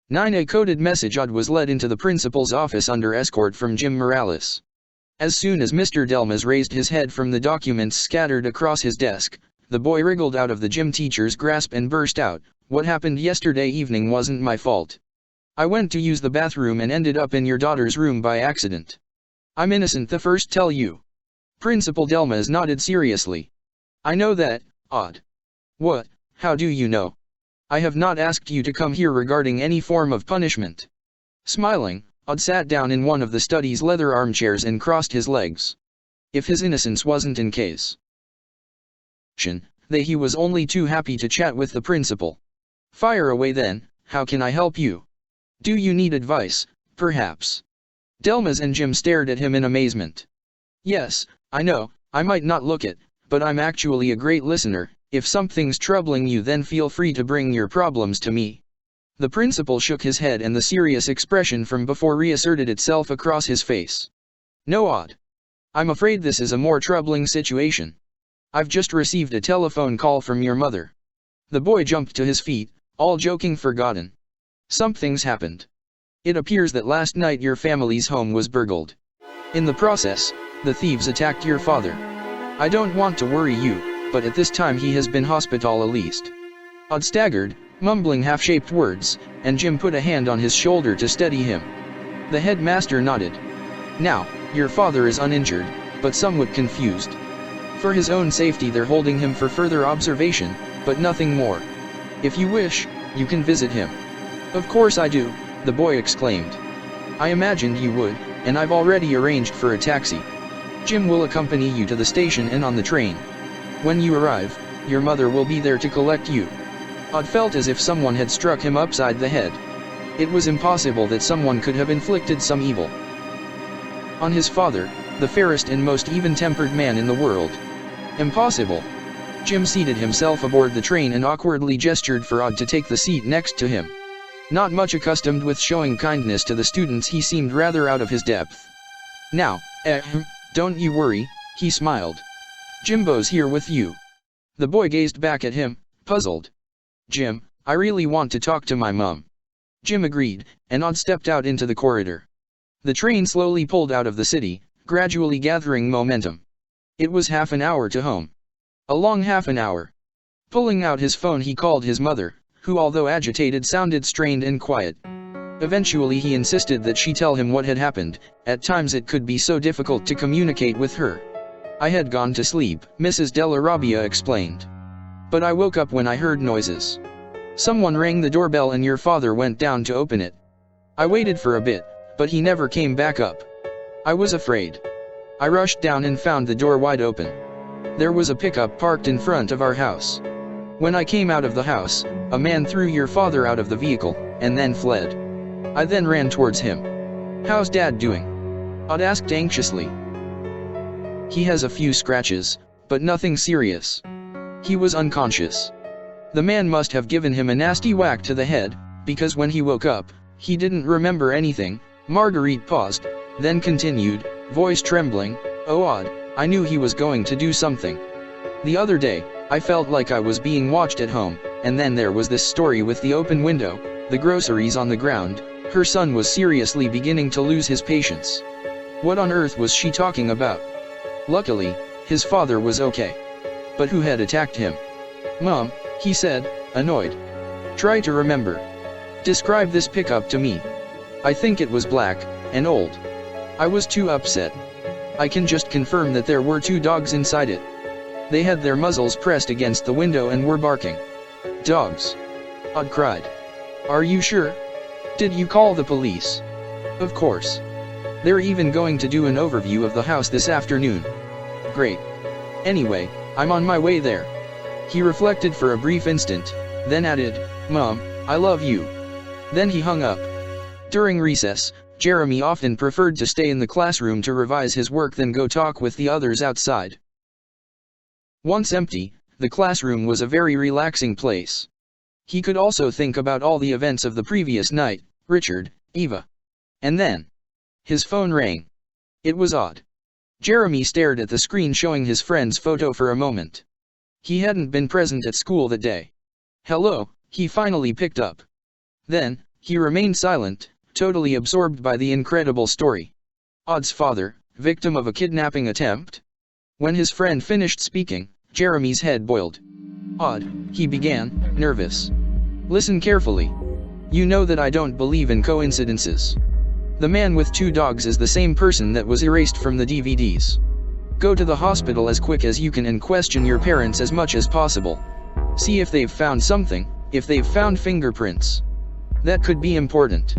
9. A coded message Odd was led into the principal's office under escort from Jim Morales. As soon as Mr. Delmas raised his head from the documents scattered across his desk, the boy wriggled out of the gym teacher's grasp and burst out, "What happened yesterday evening wasn't my fault. I went to use the bathroom and ended up in your daughter's room by accident. I'm innocent the first tell you." Principal Delmas nodded seriously. "I know that, Odd." "What? How do you know?" "I have not asked you to come here regarding any form of punishment." Smiling, Odd sat down in one of the study's leather armchairs and crossed his legs. If his innocence wasn't in case, he was only too happy to chat with the principal. "Fire away then, how can I help you? Do you need advice, perhaps?" Delmas and Jim stared at him in amazement. "Yes, I know, I might not look it, but I'm actually a great listener. If something's troubling you then feel free to bring your problems to me." The principal shook his head and the serious expression from before reasserted itself across his face. "No, Odd. I'm afraid this is a more troubling situation. I've just received a telephone call from your mother." The boy jumped to his feet, all joking forgotten. "Something's happened. It appears that last night your family's home was burgled. In the process, the thieves attacked your father. I don't want to worry you, but at this time he has been hospitalized." Odd staggered, mumbling half-shaped words, and Jim put a hand on his shoulder to steady him. The headmaster nodded. "Now, your father is uninjured, but somewhat confused. For his own safety they're holding him for further observation, but nothing more. If you wish, you can visit him." "Of course I do," the boy exclaimed. "I imagined you would, and I've already arranged for a taxi. Jim will accompany you to the station and on the train. When you arrive, your mother will be there to collect you." Odd felt as if someone had struck him upside the head. It was impossible that someone could have inflicted some evil on his father, the fairest and most even-tempered man in the world. Impossible. Jim seated himself aboard the train and awkwardly gestured for Odd to take the seat next to him. Not much accustomed with showing kindness to the students, he seemed rather out of his depth. "Now, don't you worry," he smiled. "Jimbo's here with you." The boy gazed back at him, puzzled. "Jim, I really want to talk to my mom." Jim agreed, and Odd stepped out into the corridor. The train slowly pulled out of the city, gradually gathering momentum. It was half an hour to home. A long half an hour. Pulling out his phone he called his mother, who although agitated sounded strained and quiet. Eventually he insisted that she tell him what had happened. At times it could be so difficult to communicate with her. "I had gone to sleep," Mrs. Della Robbia explained. "But I woke up when I heard noises. Someone rang the doorbell and your father went down to open it. I waited for a bit, but he never came back up. I was afraid. I rushed down and found the door wide open. There was a pickup parked in front of our house. When I came out of the house, a man threw your father out of the vehicle, and then fled. I then ran towards him." "How's Dad doing?" Odd asked anxiously. "He has a few scratches, but nothing serious. He was unconscious. The man must have given him a nasty whack to the head, because when he woke up, he didn't remember anything." Marguerite paused, then continued, voice trembling, "Oh Odd, I knew he was going to do something. The other day, I felt like I was being watched at home, and then there was this story with the open window, the groceries on the ground." Her son was seriously beginning to lose his patience. What on earth was she talking about? Luckily, his father was okay. But who had attacked him? "Mom," he said, annoyed. "Try to remember. Describe this pickup to me." "I think it was black, and old. I was too upset. I can just confirm that there were 2 dogs inside it. They had their muzzles pressed against the window and were barking." "Dogs?" Odd cried. "Are you sure? Did you call the police?" "Of course. They're even going to do an overview of the house this afternoon." "Great. Anyway, I'm on my way there." He reflected for a brief instant, then added, "Mom, I love you." Then he hung up. During recess, Jeremy often preferred to stay in the classroom to revise his work than go talk with the others outside. Once empty, the classroom was a very relaxing place. He could also think about all the events of the previous night, Richard, Eva. And then his phone rang. It was Odd. Jeremy stared at the screen showing his friend's photo for a moment. He hadn't been present at school that day. "Hello," he finally picked up. Then, He remained silent, totally absorbed by the incredible story. Odd's father, victim of a kidnapping attempt? When his friend finished speaking, Jeremy's head boiled. Odd, he began, nervous. Listen carefully. You know that I don't believe in coincidences. The man with 2 dogs is the same person that was erased from the DVDs. Go to the hospital as quick as you can and question your parents as much as possible. See if they've found something, if they've found fingerprints. That could be important.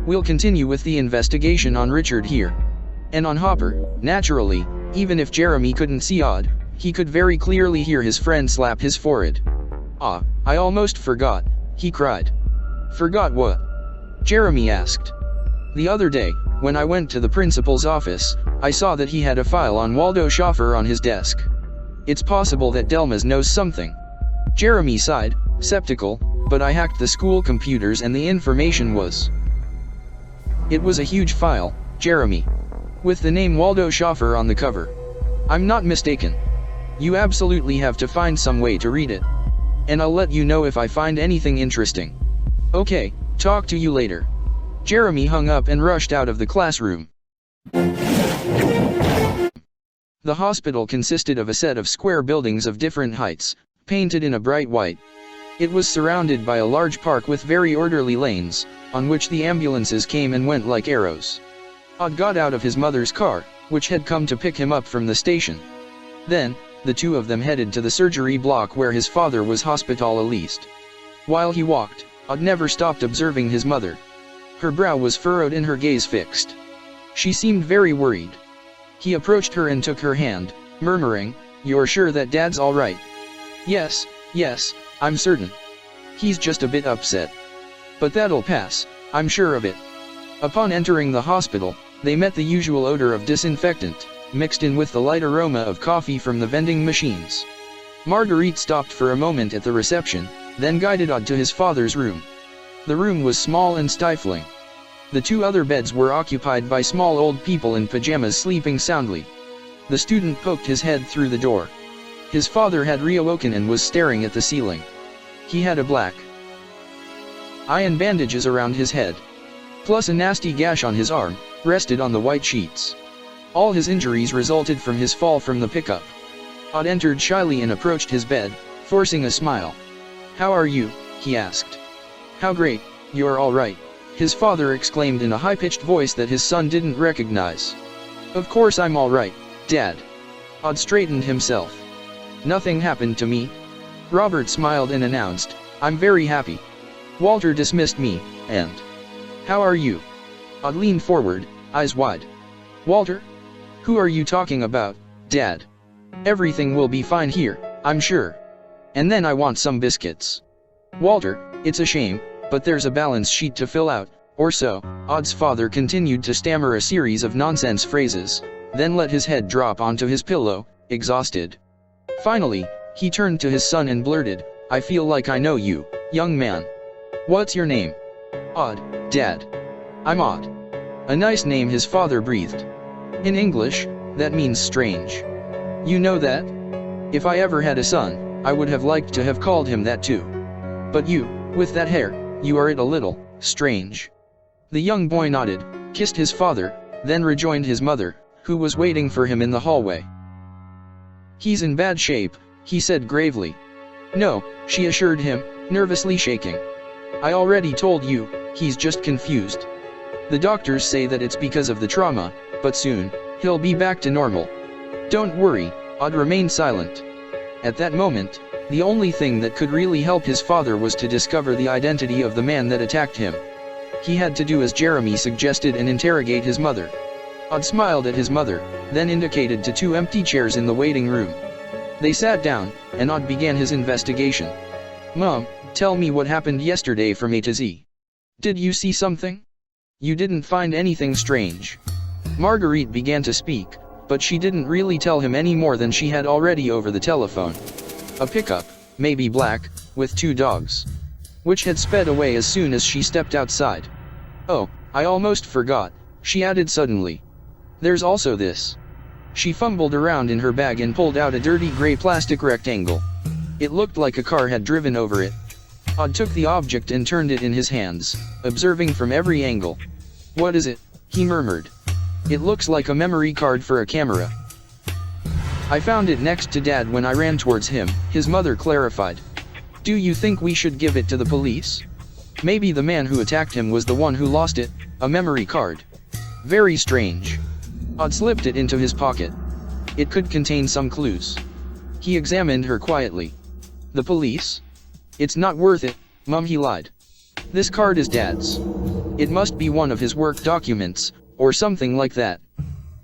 We'll continue with the investigation on Richard here. And on Hopper, naturally, even if Jeremy couldn't see Odd, he could very clearly hear his friend slap his forehead. Ah, I almost forgot, he cried. Forgot what? Jeremy asked. The other day, when I went to the principal's office, I saw that he had a file on Waldo Schaffer on his desk. It's possible that Delmas knows something. Jeremy sighed, skeptical, but I hacked the school computers and the information was. It was a huge file, Jeremy. With the name Waldo Schaffer on the cover. I'm not mistaken. You absolutely have to find some way to read it. And I'll let you know if I find anything interesting. Okay, talk to you later. Jeremy hung up and rushed out of the classroom. The hospital consisted of a set of square buildings of different heights, painted in a bright white. It was surrounded by a large park with very orderly lanes, on which the ambulances came and went like arrows. Odd got out of his mother's car, which had come to pick him up from the station. Then, the two of them headed to the surgery block where his father was hospitalized. While he walked, Odd never stopped observing his mother. Her brow was furrowed and her gaze fixed. She seemed very worried. He approached her and took her hand, murmuring, "You're sure that Dad's all right?" Yes, I'm certain. He's just a bit upset. But that'll pass, I'm sure of it." Upon entering the hospital, they met the usual odor of disinfectant, mixed in with the light aroma of coffee from the vending machines. Marguerite stopped for a moment at the reception, then guided Odd to his father's room. The room was small and stifling. The 2 other beds were occupied by small old people in pajamas sleeping soundly. The student poked his head through the door. His father had reawoken and was staring at the ceiling. He had a black eye and bandages around his head, plus a nasty gash on his arm, rested on the white sheets. All his injuries resulted from his fall from the pickup. Odd entered shyly and approached his bed, forcing a smile. "How are you?" he asked. "How great, you're all right," his father exclaimed in a high-pitched voice that his son didn't recognize. "Of course I'm all right, Dad." Odd straightened himself. "Nothing happened to me." Robert smiled and announced, "I'm very happy. Walter dismissed me, and..." "How are you?" Odd leaned forward, eyes wide. "Walter? Who are you talking about, Dad? Everything will be fine here, I'm sure. And then I want some biscuits." "Walter, it's a shame, but there's a balance sheet to fill out, or so." Odd's father continued to stammer a series of nonsense phrases, then let his head drop onto his pillow, exhausted. Finally, he turned to his son and blurted, "I feel like I know you, young man. What's your name?" "Odd, Dad." "I'm Odd." "A nice name," his father breathed. "In English, that means strange. You know that? If I ever had a son, I would have liked to have called him that too. But you, with that hair, you are it a little strange." The young boy nodded, kissed his father, then rejoined his mother, who was waiting for him in the hallway. "He's in bad shape," he said gravely. "No," she assured him, nervously shaking. "I already told you, he's just confused. The doctors say that it's because of the trauma, but soon, he'll be back to normal. Don't worry." Odd remained silent. At that moment, the only thing that could really help his father was to discover the identity of the man that attacked him. He had to do as Jeremy suggested and interrogate his mother. Odd smiled at his mother, then indicated to 2 empty chairs in the waiting room. They sat down, and Odd began his investigation. "Mom, tell me what happened yesterday from A to Z. Did you see something? You didn't find anything strange?" Marguerite began to speak, but she didn't really tell him any more than she had already over the telephone. A pickup, maybe black, with 2 dogs. Which had sped away as soon as she stepped outside. "Oh, I almost forgot," she added suddenly. "There's also this." She fumbled around in her bag and pulled out a dirty gray plastic rectangle. It looked like a car had driven over it. Odd took the object and turned it in his hands, observing from every angle. "What is it?" he murmured. "It looks like a memory card for a camera." "I found it next to Dad when I ran towards him," his mother clarified. "Do you think we should give it to the police? Maybe the man who attacked him was the one who lost it, a memory card. Very strange." Odd slipped it into his pocket. It could contain some clues. He examined her quietly. "The police? It's not worth it, Mum," he lied. "This card is Dad's. It must be one of his work documents, or something like that.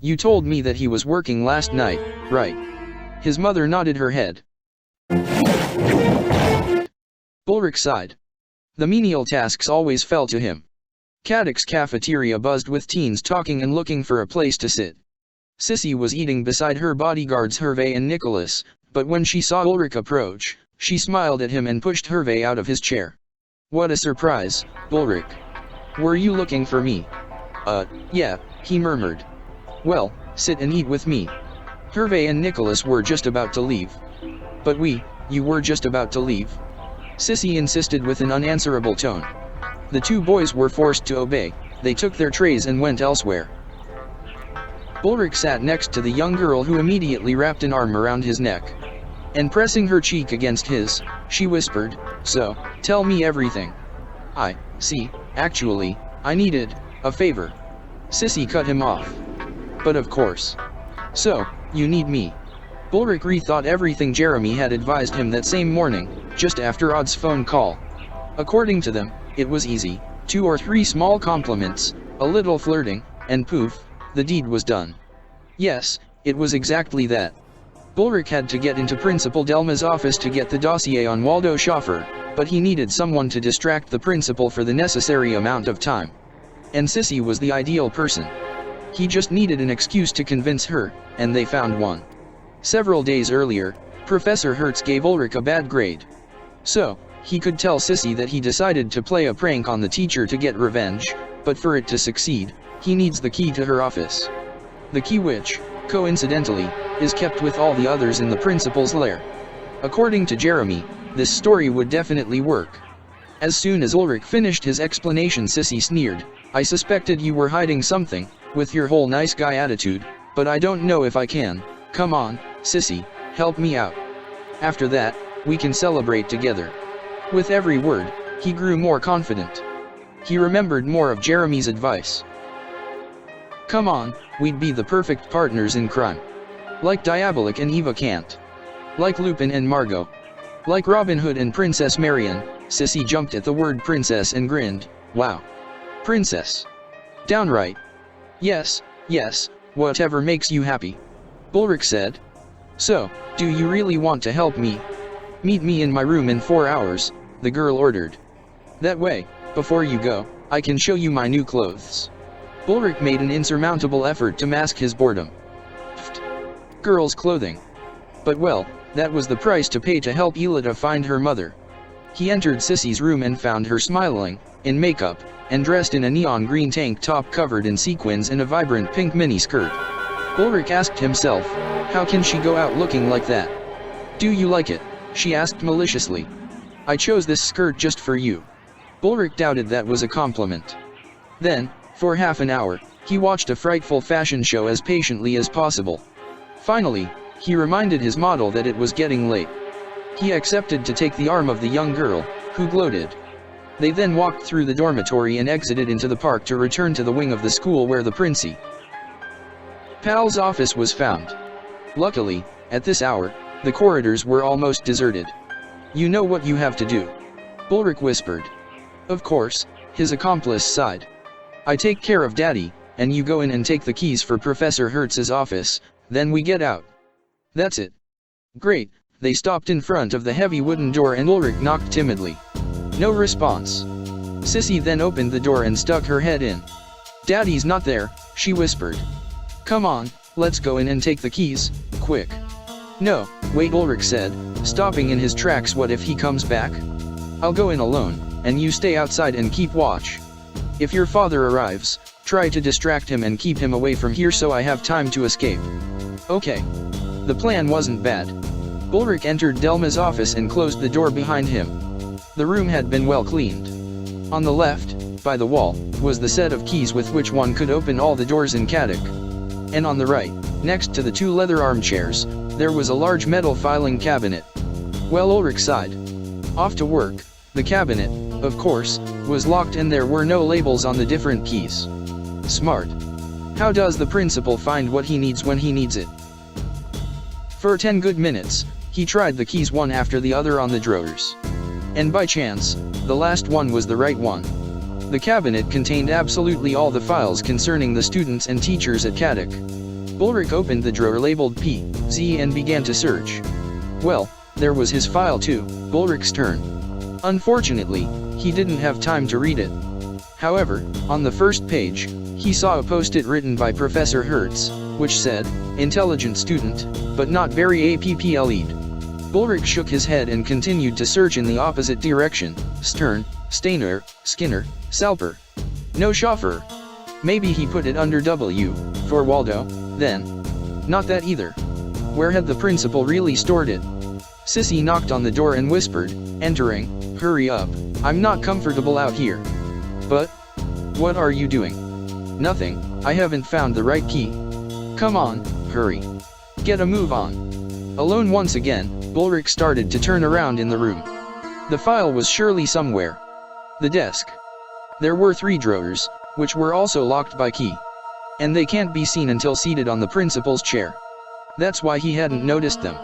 You told me that he was working last night, right?" His mother nodded her head. Ulrich sighed. The menial tasks always fell to him. Caddick's cafeteria buzzed with teens talking and looking for a place to sit. Sissi was eating beside her bodyguards Hervé and Nicholas, but when she saw Ulrich approach, she smiled at him and pushed Hervé out of his chair. "What a surprise, Ulrich. Were you looking for me?" Yeah," he murmured. "Well, sit and eat with me." Hervé and Nicholas were just about to leave. "But you were just about to leave?" Sissi insisted with an unanswerable tone. The two boys were forced to obey. They took their trays and went elsewhere. Ulrich sat next to the young girl, who immediately wrapped an arm around his neck. And pressing her cheek against his, she whispered, "So, tell me everything." Actually, I needed a favor." Sissi cut him off. "But of course. So, you need me." Ulrich rethought everything Jeremy had advised him that same morning, just after Odd's phone call. According to them, it was easy. 2 or 3 small compliments, a little flirting, and poof, the deed was done. Yes, it was exactly that. Ulrich had to get into Principal Delmas' office to get the dossier on Waldo Schaffer, but he needed someone to distract the principal for the necessary amount of time. And Sissi was the ideal person. He just needed an excuse to convince her, and they found one. Several days earlier, Professor Hertz gave Ulrich a bad grade. So, he could tell Sissi that he decided to play a prank on the teacher to get revenge, but for it to succeed, he needs the key to her office. The key which, coincidentally, is kept with all the others in the principal's lair. According to Jeremy, this story would definitely work. As soon as Ulrich finished his explanation, Sissi sneered, "I suspected you were hiding something, with your whole nice guy attitude, but I don't know if I can. Come on, Sissi, help me out. After that, we can celebrate together." With every word, he grew more confident. He remembered more of Jeremy's advice. "Come on, we'd be the perfect partners in crime. Like Diabolik and Eva Kant. Like Lupin and Margot. Like Robin Hood and Princess Marion." Sissi jumped at the word princess and grinned. "Wow. Princess. Downright. Yes, whatever makes you happy," Ulrich said. "So, do you really want to help me?" "Meet me in my room in 4 hours, the girl ordered. "That way, before you go, I can show you my new clothes." Ulrich made an insurmountable effort to mask his boredom. Pfft. Girls' clothing. But well, that was the price to pay to help Elita find her mother. He entered Sissi's room and found her smiling, in makeup, and dressed in a neon green tank top covered in sequins and a vibrant pink miniskirt. Ulrich asked himself, how can she go out looking like that? "Do you like it?" she asked maliciously. "I chose this skirt just for you." Ulrich doubted that was a compliment. Then, for half an hour, he watched a frightful fashion show as patiently as possible. Finally, he reminded his model that it was getting late. He accepted to take the arm of the young girl, who gloated. They then walked through the dormitory and exited into the park to return to the wing of the school where the Principal's office was found. Luckily, at this hour, the corridors were almost deserted. "You know what you have to do," Ulrich whispered. "Of course," his accomplice sighed. "I take care of Daddy, and you go in and take the keys for Professor Hertz's office, then we get out." "That's it." "Great." They stopped in front of the heavy wooden door and Ulrich knocked timidly. No response. Sissi then opened the door and stuck her head in. "Daddy's not there," she whispered. "Come on, let's go in and take the keys, quick." "No, wait," Ulrich said, stopping in his tracks. "What if he comes back? I'll go in alone, and you stay outside and keep watch. If your father arrives, try to distract him and keep him away from here so I have time to escape." "Okay." The plan wasn't bad. Ulrich entered Delma's office and closed the door behind him. The room had been well cleaned. On the left, by the wall, was the set of keys with which one could open all the doors in Caddick. And on the right, next to the two leather armchairs, there was a large metal filing cabinet. Well, Ulrich sighed. Off to work. The cabinet, of course, was locked and there were no labels on the different keys. Smart. How does the principal find what he needs when he needs it? For 10 good minutes, he tried the keys one after the other on the drawers. And by chance, the last one was the right one. The cabinet contained absolutely all the files concerning the students and teachers at Caddick. Ulrich opened the drawer labeled P, Z and began to search. Well, there was his file too, Ulrich's turn. Unfortunately, he didn't have time to read it. However, on the first page, he saw a post-it written by Professor Hertz, which said, "Intelligent student, but not very APPLE'd." Ulrich shook his head and continued to search in the opposite direction. Stern, Steiner, Skinner, Salper. No Schoffer. Maybe he put it under W, for Waldo, then. Not that either. Where had the principal really stored it? Sissi knocked on the door and whispered, entering, "Hurry up, I'm not comfortable out here." "But? What are you doing?" "Nothing, I haven't found the right key." "Come on, hurry. Get a move on." Alone once again, Ulrich started to turn around in the room. The file was surely somewhere. The desk. There were 3 drawers, which were also locked by key. And they can't be seen until seated on the principal's chair. That's why he hadn't noticed them.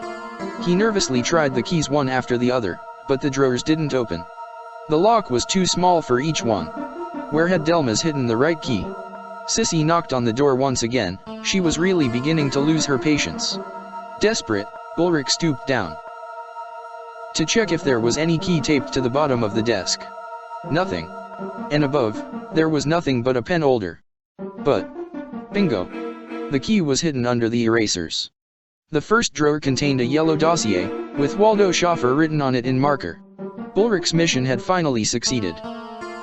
He nervously tried the keys one after the other, but the drawers didn't open. The lock was too small for each one. Where had Delmas hidden the right key? Sissi knocked on the door once again. She was really beginning to lose her patience. Desperate, Ulrich stooped down to check if there was any key taped to the bottom of the desk. Nothing. And above, there was nothing but a pen holder. But, bingo! The key was hidden under the erasers. The first drawer contained a yellow dossier, with Waldo Schoffer written on it in marker. Ulrich's mission had finally succeeded.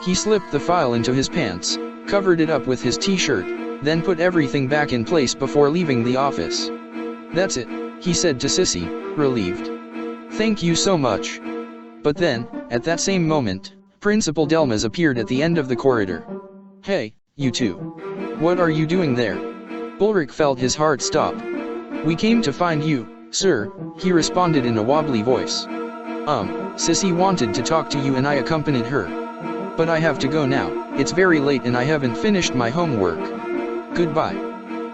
He slipped the file into his pants, covered it up with his t-shirt, then put everything back in place before leaving the office. "That's it," he said to Sissi, relieved. "Thank you so much." But then, at that same moment, Principal Delmas appeared at the end of the corridor. "Hey, you two. What are you doing there?" Ulrich felt his heart stop. "We came to find you, sir," he responded in a wobbly voice. Sissi wanted to talk to you and I accompanied her. But I have to go now, it's very late and I haven't finished my homework. Goodbye."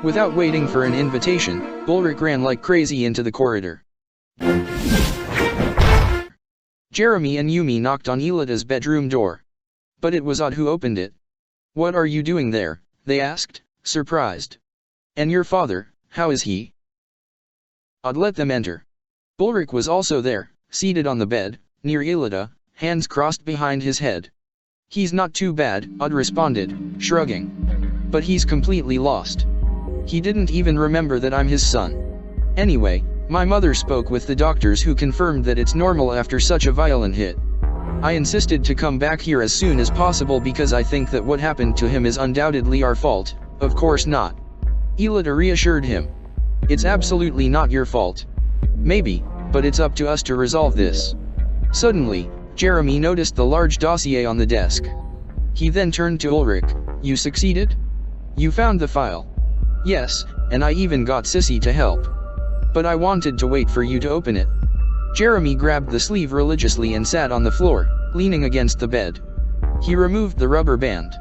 Without waiting for an invitation, Ulrich ran like crazy into the corridor. Jeremy and Yumi knocked on Elida's bedroom door. But it was Odd who opened it. "What are you doing there?" they asked, surprised. "And your father, how is he?" Odd let them enter. Ulrich was also there, seated on the bed, near Elida, hands crossed behind his head. "He's not too bad," Odd responded, shrugging. "But he's completely lost. He didn't even remember that I'm his son. Anyway, my mother spoke with the doctors who confirmed that it's normal after such a violent hit. I insisted to come back here as soon as possible because I think that what happened to him is undoubtedly our fault." "Of course not," Elida reassured him. "It's absolutely not your fault. Maybe, but it's up to us to resolve this." Suddenly, Jeremy noticed the large dossier on the desk. He then turned to Ulrich. "You succeeded? You found the file?" "Yes, and I even got Sissi to help. But I wanted to wait for you to open it." Jeremy grabbed the sleeve religiously and sat on the floor, leaning against the bed. He removed the rubber band.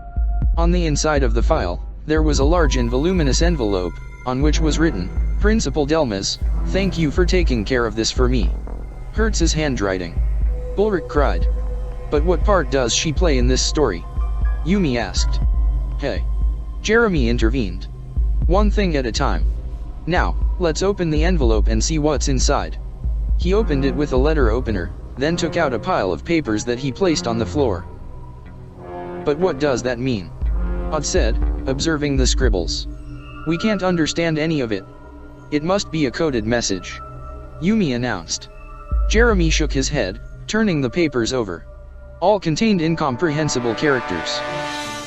On the inside of the file, there was a large and voluminous envelope, on which was written, "Principal Delmas, thank you for taking care of this for me." Hertz's handwriting. Ulrich cried. "But what part does she play in this story?" Yumi asked. "Hey." Jeremy intervened. "One thing at a time. Now, let's open the envelope and see what's inside." He opened it with a letter opener, then took out a pile of papers that he placed on the floor. "But what does that mean?" Odd said, observing the scribbles. "We can't understand any of it. It must be a coded message," Yumi announced. Jeremy shook his head, turning the papers over. All contained incomprehensible characters.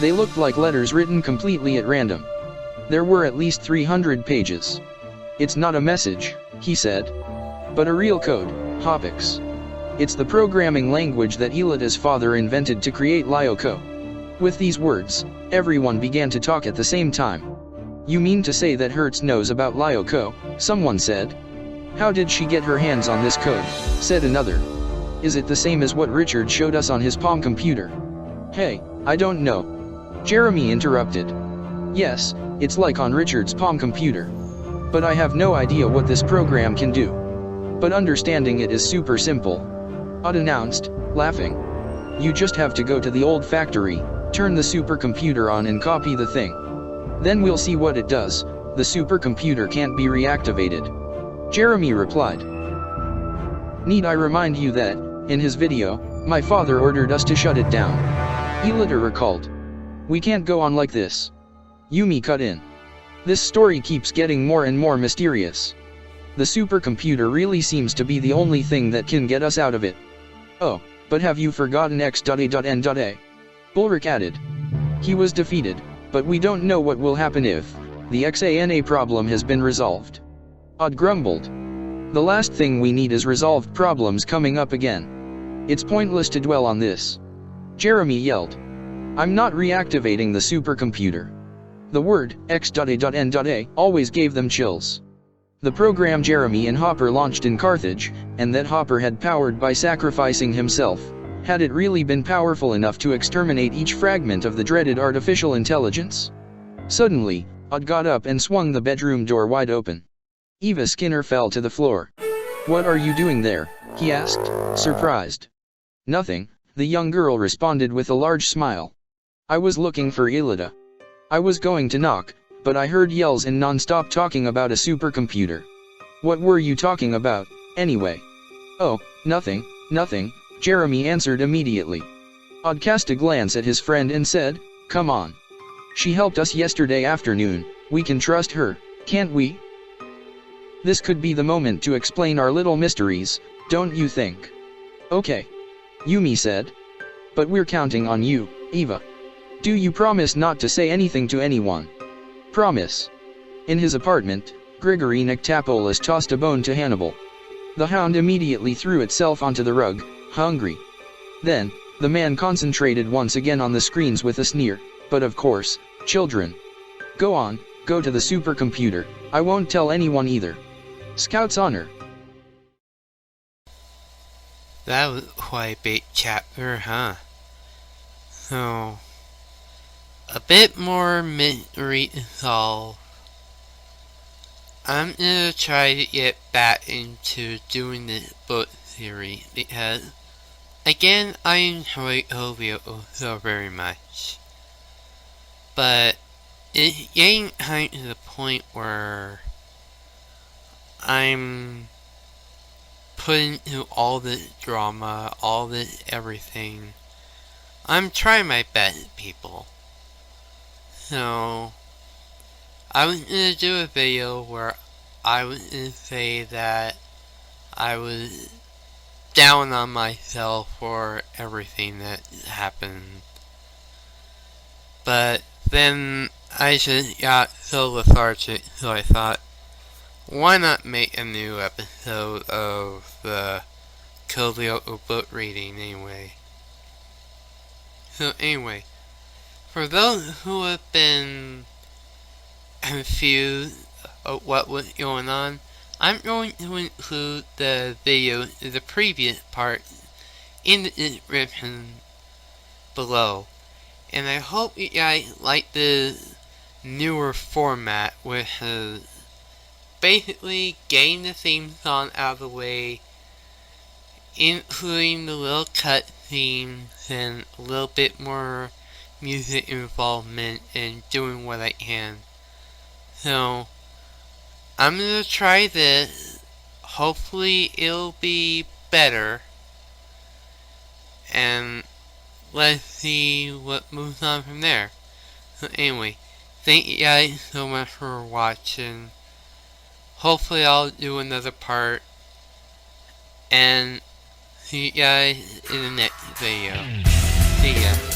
They looked like letters written completely at random. There were at least 300 pages. "It's not a message," he said. "But a real code, Hopix." It's the programming language that Elida's father invented to create Lyoko. With these words, everyone began to talk at the same time. You mean to say that Hertz knows about Lyoko? Someone said. How did she get her hands on this code? Said another. Is it the same as what Richard showed us on his Palm computer? Hey, I don't know. Jeremy interrupted. Yes, it's like on Richard's Palm computer. But I have no idea what this program can do. But understanding it is super simple. Odd announced, laughing. You just have to go to the old factory, turn the supercomputer on and copy the thing. Then we'll see what it does. The supercomputer can't be reactivated. Jeremy replied. Need I remind you that, in his video, my father ordered us to shut it down. Elida recalled. We can't go on like this. Yumi cut in. This story keeps getting more and more mysterious. The supercomputer really seems to be the only thing that can get us out of it. Oh, but have you forgotten X.A.N.A? Ulrich added. He was defeated, but we don't know what will happen if the XANA problem has been resolved. Odd grumbled. The last thing we need is resolved problems coming up again. It's pointless to dwell on this. Jeremy yelled. I'm not reactivating the supercomputer. The word X.A.N.A always gave them chills. The program Jeremy and Hopper launched in Carthage, and that Hopper had powered by sacrificing himself, had it really been powerful enough to exterminate each fragment of the dreaded artificial intelligence? Suddenly, Odd got up and swung the bedroom door wide open. Eva Skinner fell to the floor. What are you doing there? He asked, surprised. Nothing, the young girl responded with a large smile. I was looking for Elida. I was going to knock, but I heard yells and non-stop talking about a supercomputer. What were you talking about, anyway? Oh, nothing, Jeremy answered immediately. Odd cast a glance at his friend and said, come on. She helped us yesterday afternoon, we can trust her, can't we? This could be the moment to explain our little mysteries, don't you think? Okay. Yumi said. But we're counting on you, Eva. Do you promise not to say anything to anyone? Promise. In his apartment, Grigory Nektapoulos tossed a bone to Hannibal. The hound immediately threw itself onto the rug, hungry. Then, the man concentrated once again on the screens with a sneer, but of course, children. Go on, go to the supercomputer, I won't tell anyone either. Scout's honor. That was quite a big chapter, huh? So, a bit more mystery to solve. I'm gonna try to get back into doing this book series because, again, I enjoy Lyoko so very much. But it's getting kind of to the point where I'm putting through all this drama, all this everything. I'm trying my best, people. So, I was gonna do a video where I was gonna say that I was down on myself for everything that happened. But then I just got so lethargic, so I thought, why not make a new episode of the codelyoko book reading anyway? So anyway, for those who have been confused of what was going on, I'm going to include the video in the previous part in the description below. And I hope you guys like the newer format, which is basically getting the theme song out of the way, including the little cutscenes and a little bit more music involvement and doing what I can. So, I'm gonna try this. Hopefully it'll be better. And let's see what moves on from there. So anyway, thank you guys so much for watching. Hopefully I'll do another part. And see you guys in the next video. See ya.